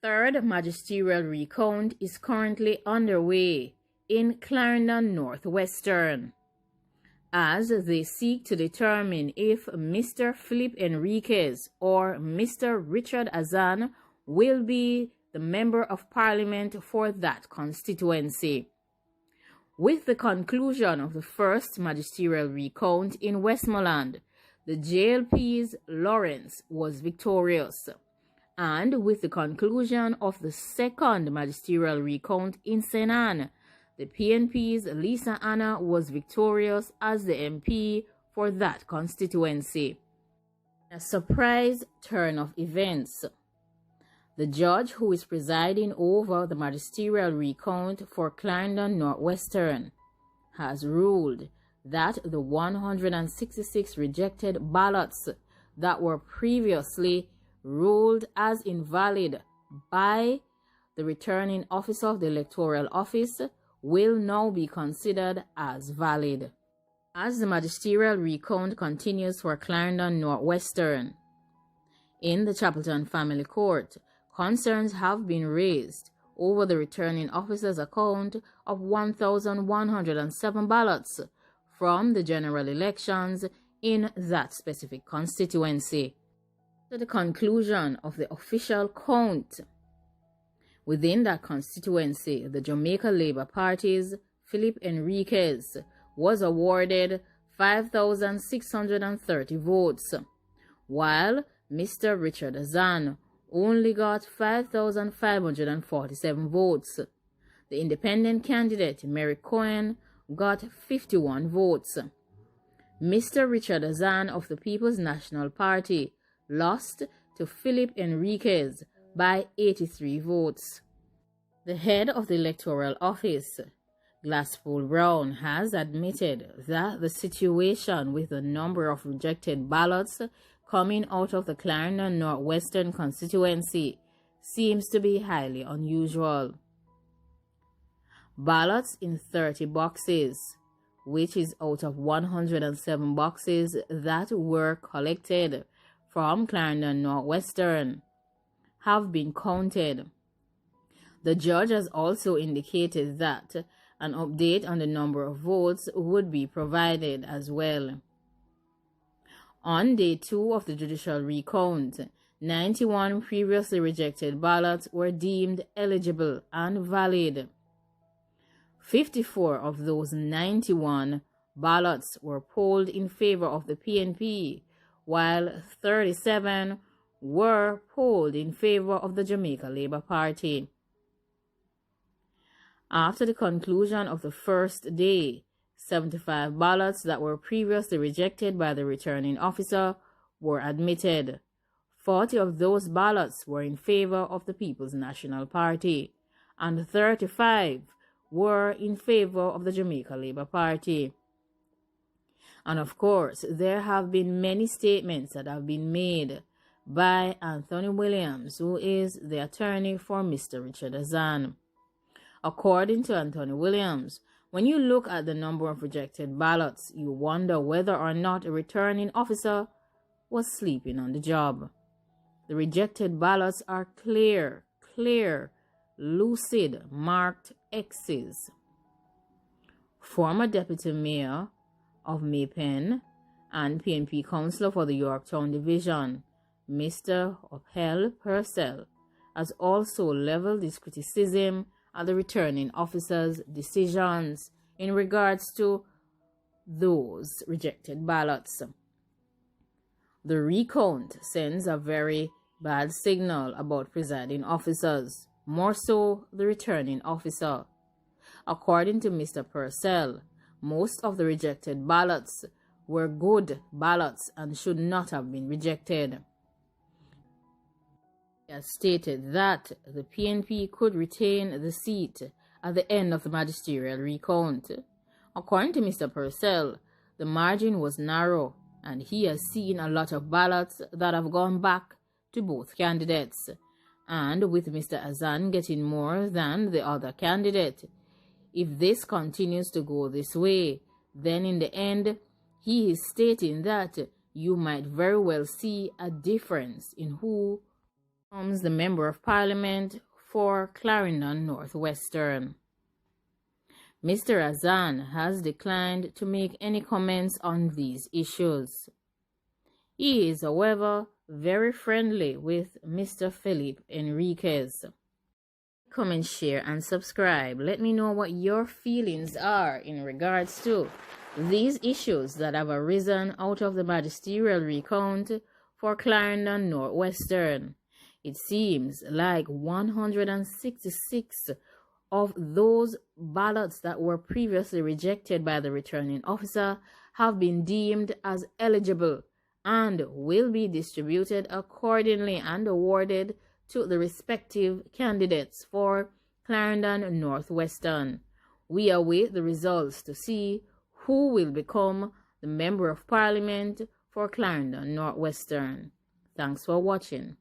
Third magisterial recount is currently underway in Clarendon Northwestern, as they seek to determine if Mr. Philip Enriquez or Mr. Richard Azan will be the Member of Parliament for that constituency. With the conclusion of the first magisterial recount in Westmoreland, the JLP's Lawrence was victorious. And with the conclusion of the second magisterial recount in St. Anne, the PNP's Lisa Anna was victorious as the MP for that constituency. A surprise turn of events. The judge who is presiding over the magisterial recount for Clarendon Northwestern has ruled that the 166 rejected ballots that were previously ruled as invalid by the returning officer of the electoral office will now be considered as valid. As the magisterial recount continues for Clarendon Northwestern, in the Chapelton Family Court, concerns have been raised over the returning officer's account of 1,107 ballots from the general elections in that specific constituency. To the conclusion of the official count within that constituency, the Jamaica Labour Party's Philip Enriquez was awarded 5,630 votes, while Mr. Richard Azan only got 5,547 votes. The independent candidate, Mary Cohen, got 51 votes. Mr. Richard Azan of the People's National Party lost to Philip Enriquez by 83 votes. The head of the electoral office, Glasspool Brown, has admitted that the situation with the number of rejected ballots coming out of the Clarendon Northwestern constituency seems to be highly unusual. Ballots in 30 boxes, which is out of 107 boxes that were collected from Clarendon Northwestern, have been counted. The judge has also indicated that an update on the number of votes would be provided as well. On day 2 of the judicial recount, 91 previously rejected ballots were deemed eligible and valid. 54 of those 91 ballots were polled in favor of the PNP, while 37 were polled in favor of the Jamaica Labour Party. After the conclusion of the first day, 75 ballots that were previously rejected by the returning officer were admitted. 40 of those ballots were in favor of the People's National Party, and 35 were in favor of the Jamaica Labour Party. And of course, there have been many statements that have been made by Anthony Williams, who is the attorney for Mr. Richard Azan. According to Anthony Williams, when you look at the number of rejected ballots, you wonder whether or not a returning officer was sleeping on the job. The rejected ballots are clear, lucid, marked X's. Former Deputy Mayor of Maypen and PNP Councillor for the Yorktown Division, Mr. Uphel Purcell, has also leveled his criticism at the returning officer's decisions in regards to those rejected ballots. The recount sends a very bad signal about presiding officers, more so the returning officer. According to Mr. Purcell, most of the rejected ballots were good ballots and should not have been rejected. He has stated that the PNP could retain the seat at the end of the magisterial recount. According to Mr. Purcell, the margin was narrow, and he has seen a lot of ballots that have gone back to both candidates. And with Mr. Azan getting more than the other candidate, if this continues to go this way, then in the end, he is stating that you might very well see a difference in who becomes the Member of Parliament for Clarendon Northwestern. Mr. Azan has declined to make any comments on these issues. He is, however, very friendly with Mr. Philip Enriquez. Comment, share, and subscribe. Let me know what your feelings are in regards to these issues that have arisen out of the magisterial recount for Clarendon Northwestern. It seems like 166 of those ballots that were previously rejected by the returning officer have been deemed as eligible and will be distributed accordingly and awarded to the respective candidates for Clarendon Northwestern. We await the results to see who will become the Member of Parliament for Clarendon Northwestern. Thanks for watching.